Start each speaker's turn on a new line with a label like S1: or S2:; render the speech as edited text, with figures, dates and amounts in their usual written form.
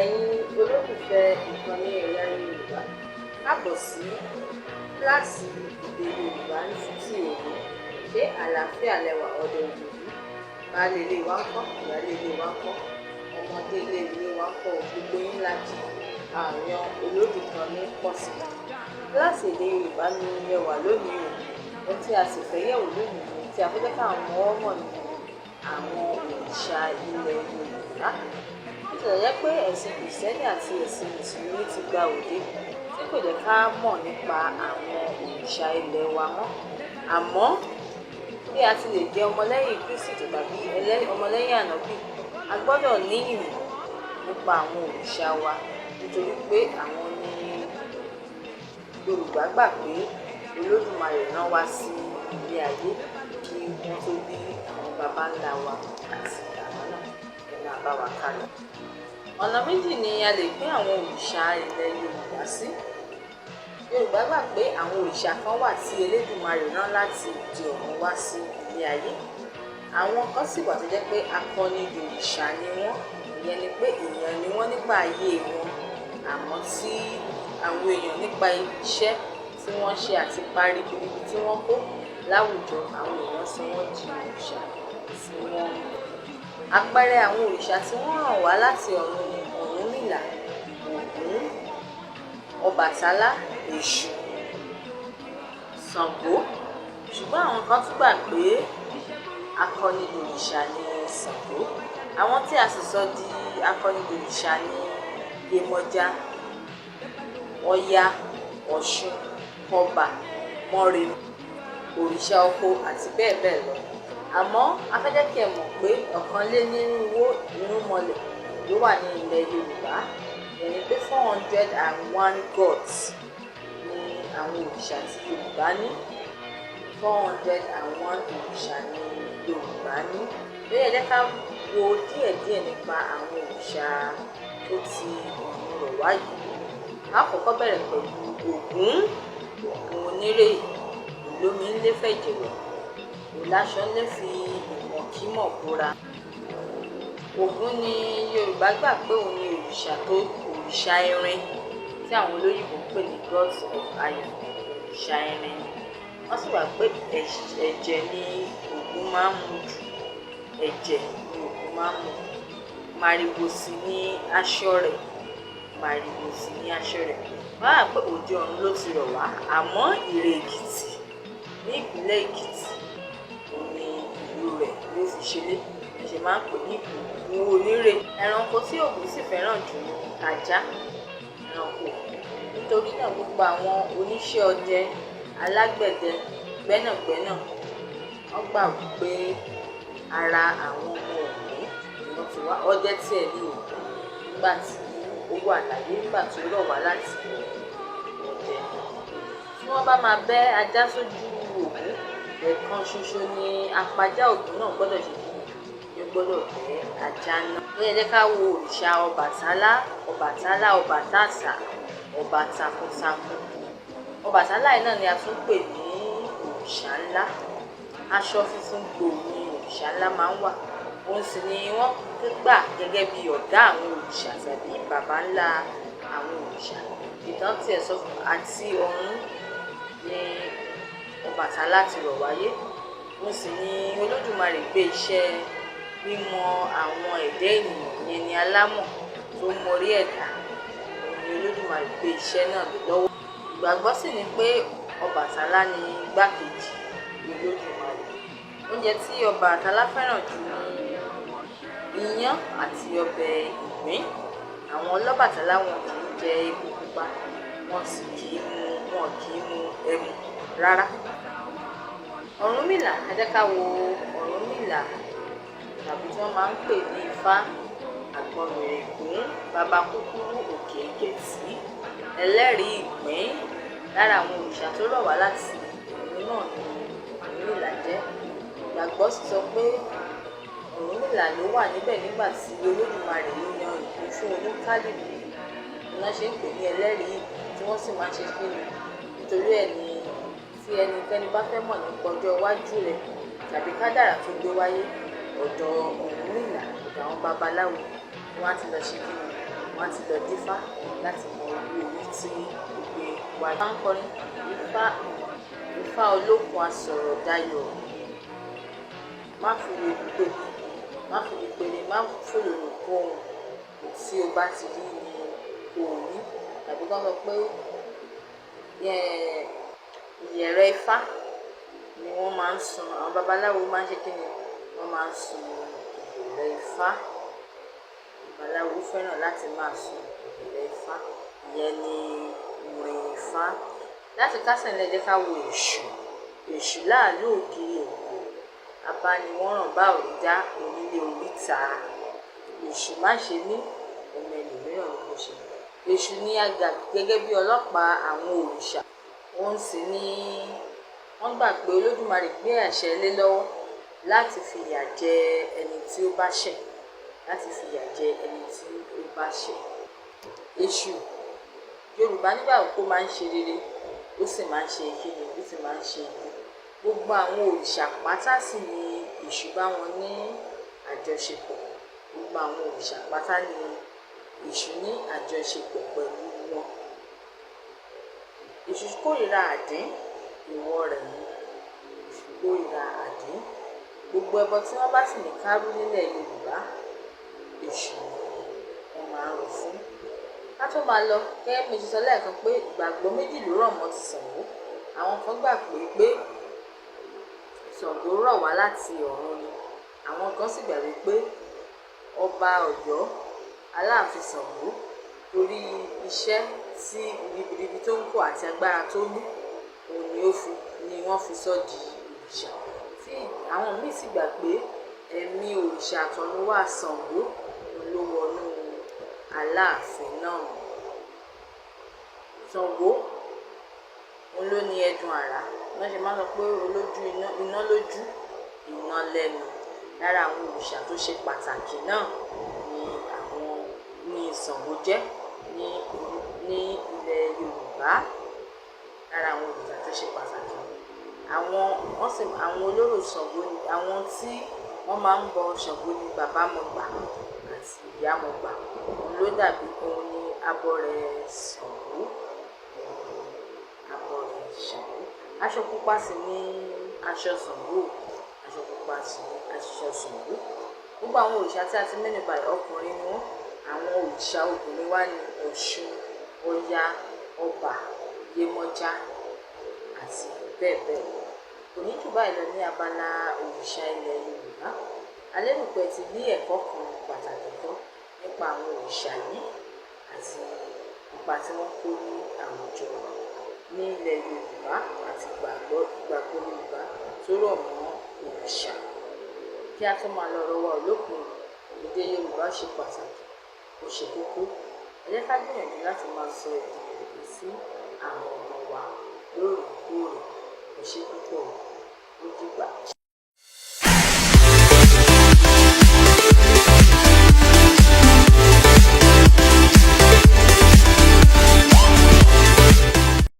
S1: Ẹ̀yin olólùfẹ́ ìkànnì ẹ̀yà Yorùbá, káàbọ̀ sí kíláàsì èdè Yorùbá ní títí òní. Ṣé àlàáfíà lẹwà ọ̀dọ̀ òbí? Baálé ilé wa ń kọ́, ìyálé ilé wa ń kọ́, ọmọdé ilé wa ń kọ́, gbogbo yín láti àyàn olódì kan ní pọ̀ sí. Kíláàsì èdè Yorùbá ni ẹ wà lónìí o. Ohun tí a sì fẹ́ yẹ̀wò lónìí ni tí a fẹ́ jẹ́ káwọn ọmọ mọ̀ ní àwọn òrìṣà ilẹ̀ Yorùbá. Nítorí jẹ́ pé ẹ̀sìn Kìrìsìtẹ́nì àti ẹ̀sìn Mùsùlùmí ti gba òde tí kò jẹ́ ká mọ̀ nípa àwọn òrìṣà ilẹ̀ wa mọ́. Àmọ́ bí a ti lè jẹ́ ọmọlẹ́yìn Kristi tàbí ọmọlẹ́yìn Ànábì, a gbọ́dọ̀ ní ìmọ̀ nípa àwọn òrìṣà wa nítorí pé àwọn ni Yorùbá gbà pé Olódùmarè rán wá sí ilé ayé kí wọ́n tó bí àwọn baba ńlá wa àti àwọn náà ẹ̀nà àbáwá kalẹ̀. Ọ̀nà méjì ni a lè pín àwọn òrìṣà ilẹ̀ Yorùbá sí. Yorùbá gbà pé àwọn òrìṣà kan wà tí Elédùmarè rán láti òde ọ̀run wá sí ilé ayé. Àwọn kan sì wà tó jẹ́ pé akọni òrìṣà ni wọ́n, ìyẹn ni pé èèyàn ni wọ́n nígbà ayé wọn, àmọ́ tí àwọn èèyàn nípa iṣẹ́ tí wọ́n ṣe àti parí ibi tí wọ́n kó láwùjọ, àwọn èèyàn sọ wọ́n di òrìṣà tí wọ́n ń. Àpẹẹrẹ àwọn òrìṣà tí wọ́n ràn wá láti ọ̀run ni Ọ̀rúnmìlà, Ògún, Ọbàtálá, Èṣù, Ṣàngó. Ṣùgbọ́n àwọn kan tún gbà pé akọni òrìṣà ni Ṣàngó. Àwọn tí a sì sọ di akọni òrìṣà ni Yemọja, Ọya, Ọ̀ṣun, Ọbà, Mọ́remí, òrìṣà oko àti bẹ́ẹ̀ bẹ́ẹ̀ lọ. Àmọ́ a fẹ́ jẹ́ kí ẹ mọ̀ pé ọ̀kanlénírínwó irúnmọlẹ̀ ló wà ní ilẹ̀ Yorùbá. Ẹni pé 401 gods ni àwọn òrìṣà tí Yorùbá ní. 401 òrìṣà ni Yorùbá ní. Bẹ́ẹ̀ ẹ jẹ́ ká wo díẹ̀díẹ̀ nípa àwọn òrìṣà tó ti ọ̀run rọ̀ wá yìí. A kọ́kọ́ bẹ̀rẹ̀ pẹ̀lú Ògún, Ògún onírè, olómi ńlé fẹ̀jẹ̀wẹ̀, òláṣọ ńlé fi ìmọ̀kímọ̀ búra. Ògún ni Yorùbá gbà pé òun ni òrìṣà irin tí àwọn olóyìnbó ń pè ní gods of iron, òrìṣà irin. Wọ́n sì gbà pé ẹ̀jẹ̀ ni Ògún máa ń mu jù, ẹ̀jẹ̀ ni Ògún máa ń mu. Màrìwò sì ni aṣọ rẹ̀, màrìwò sì ni aṣọ rẹ̀. Wọ́n á pé òde ọ̀run ló ti rọ̀ wá, àmọ́ Ìrè Èkìtì ní ìpínlẹ̀ Èkìtì òun ni ìlú rẹ̀ ló fi ṣẹlẹ̀. Ẹ̀ṣẹ̀ máa ń pè ní Ògún onírè. Ẹranko tí Ògún sì fẹ́ràn jù ní ajá, ẹranko. Nítorí náà gbogbo àwọn oníṣẹ́ ọdẹ, alágbẹ̀dẹ, gbẹ́nàgbẹ́nà, wọ́n gbà wípé ara àwọn ọmọ Ògún ni wọ́n ti wá. Ọdẹ tiẹ̀ ní Ògún nígbà tí ó wà láyé, nígbà tí ó rọ̀ wá láti ọdẹ. Tí wọ́n bá máa bẹ́ ajá sójú Ògún, ẹ̀ẹ̀kan ṣoṣo ni apajá Ògún náà gbọ́dọ̀ ṣe kí ni ó gbọ́dọ̀ bẹ́ ajá náà. Bẹ́ẹ̀ jẹ́ ká wo òrìṣà Ọbàtálá, Ọbàtálá, Ọbàtásà, ọba takuntakun. Ọbàtálá yìí náà ni a tún pè ní òrìṣà ńlá. Aṣọ funfun gbòò ni òrìṣà ńlá máa ń wà. Òun sì ni wọ́n gbà gẹ́gẹ́ bí ọ̀gá àwọn òrìṣà tàbí baba ńlá àwọn òrìṣà. Ìtàn tiẹ̀ sọ fún àti ọ̀run ni Ọbàtálá ti rọ̀ wáyé. Òun sì ni Olódùmarè gbé iṣẹ́ mímọ àwọn ẹ̀dá ènìyàn yẹn ni alámọ̀ tó mórí ẹ̀dá. Òun ni Olódùmarè gbé iṣẹ́ náà lọ́wọ́. Ìgbàgbọ́ sì ni pé Ọbàtálá ni igbákejì Olódùmarè. Oúnjẹ tí Ọbàtálá fẹ́ràn jù ni iyán àti ọbẹ̀ ìgbín. Àwọn Ọlọ́bàtálá wọn kì í jẹ epo pupa, wọn sì kì í mu ẹmu rárá. Ọ̀rúnmìlà, ẹ jẹ́ ká wo Ọ̀rúnmìlà tàbí tí wọ́n máa ń pè ní Ifá, Àgbọnmìrègún, baba kúkúrú, òkè ìgẹ̀tì, ẹlẹ́rìí ìgbín. Lára àwọn òrìṣà tó rọ̀ wá láti ọ̀run náà ni Ọ̀rúnmìlà jẹ́. Ìgbàgbọ́ sì sọ pé Ọ̀rúnmìlà ló wà níbẹ̀ nígbà tí Olódùmarè ló yan ìpín fún oníkálùkù. Iná ṣe ń pè ní ẹlẹ́rìí tí wọ́n sì máa ń ṣe kíni. Nítorí ẹ̀ ni tí ẹnikẹ́ni bá fẹ́ mọ̀ nípa ọjọ́ iwájú rẹ̀ tàbí kádàrá tó gbé wáyé, ọ̀dọ̀ Ọ̀rúnmìlà, ọ̀dọ̀ àwọn babaláwo ni wọ́n á ti lọ ṣe kíni, wọ́n á ti lọ dífá láti mọ irú orí tí ó gbé wá. Wọ́n máa ń kọrin Ifá olókun asọ̀rọ̀ dayọ̀, má fi lè pè, má fi lè pèrè, má fòlò nìkan tí o bá ti rí ni òní. Tàbí kán sọ pé ìyẹ̀rẹ̀ Ifá ni wọ́n máa ń sun, àwọn babaláwo máa ń ṣe kí ni, wọ́n máa ń sun ìyẹ̀rẹ̀ Ifá. Babaláwo fẹ́ràn láti máa sun ìyẹ̀rẹ̀ Ifá, ìyẹn ni ìrìn Ifá. Láti kásẹ̀ ńlẹ̀ jẹ́ ká wo èṣù. Èṣù láàlú ògiri òkú, abániwọ́ràn bá òrìjá onílé oríta. Èṣù má ṣe mí, ọmọ ẹlòmíràn ló ṣe. Èṣù ní àgbà gẹ́gẹ́ bí ọlọ́pàá àwọn òrìṣà. Wọ́n sì ní wọ́n gbà pé Olódùmarè gbé àṣẹ lé lọ́wọ́ láti fìyà jẹ ẹni tí ó bá ṣẹ̀, láti fìyà jẹ ẹni tí ó bá ṣẹ̀. Èṣù, Yorùbá nígbàgbọ́ pé ó máa ń ṣe rere, ó sì máa ń ṣe ìkíni, ó sì máa ń ṣe ibi. Gbogbo àwọn òrìṣà pátá sì ni èṣù bá wọn ní àjọṣepọ̀. Gbogbo àwọn òrìṣà pátá ni èṣù ní àjọṣepọ̀ pẹ̀lú wọn. Èṣù kórìíra àdín, èèwọ̀ rẹ̀ ni. Èṣù kórìíra àdín. Gbogbo ẹbọ tí wọ́n bá sì ní ká rú nílẹ̀ Yorùbá, èṣù wọ́n máa ń rò fún. Ká tó máa lọ, gẹ́gẹ́ bí mo ṣe sọ lẹ́ẹ̀kan pé ìgbàgbọ́ méjì ló rọ̀ mọ́ ti Ṣàngó. Àwọn kan gbà pé Ṣàngó rọ̀ wá láti ọ̀run ni. Àwọn kan sì gbà wípé ọba Ọ̀yọ́, Aláàfin Ṣàngó, torí iṣẹ́ tí ribiribi tó ń kó àti agbára tó ní, òun ni wọ́n fi sọ di òrìṣà. Tí àwọn míì sì gbà pé ẹ̀mí òrìṣà àtọ̀runwá Ṣàngó ló wọnú Aláàfin náà. Ṣàngó òun ló ní ẹdun àrá. Wọ́n ṣe máa ń sọ pé olójú iná lójú, iná lẹ́nu. Lára àwọn òrìṣà tó ṣe pàtàkì náà ni Ṣàngó jẹ́ ní ilẹ̀ Yorùbá. Lára àwọn òrìṣà tó ṣe pàtàkì. Àwọn olórò Ṣàngó ni àwọn tí wọ́n máa ń bọ Ṣàngó ní bàbá mọ̀gbà àti ìyá mọ̀gbà. Òun ló dàbí òun ní abọrẹ̀ Ṣàngó. Abọrẹ̀ Ṣàngó. Aṣọ pupa sì ni aṣọ Ṣàngó. Aṣọ pupa sì ni aṣọ Ṣàngó. Gbogbo àwọn òrìṣà tí a ti mẹ́nu bà ọkùnrin ni wọ́n. Àwọn òrìṣà obìnrin wá ní Ọ̀ṣun, Ọya, Ọbà, Yemọja àti bẹ́ẹ̀ bẹ́ẹ̀ lọ. Kò ní jù báyìí lọ ní abala òrìṣà ilẹ̀ Yorùbá. A lérò pé ẹ ti rí ẹ̀kọ́ kan pàtàkì kan nípa àwọn òrìṣà yìí àti ipa tí wọ́n kó ní àwùjọ ní ilẹ̀ Yorùbá àti ìgbàgbọ́ Yorùbá tó rọ̀ mọ́ òrìṣà. Kí a tó máa lọ rọwọ́ olókun, èdè Yorùbá ṣe pàtàkì, ó ṣe kókó. Ẹ jẹ́ ká gbìyànjú láti máa sọ èdè Yorùbá sí àwọn ọmọ wa lóòrèkóòrè. Ẹ ṣé púpọ̀, ó dìgbà.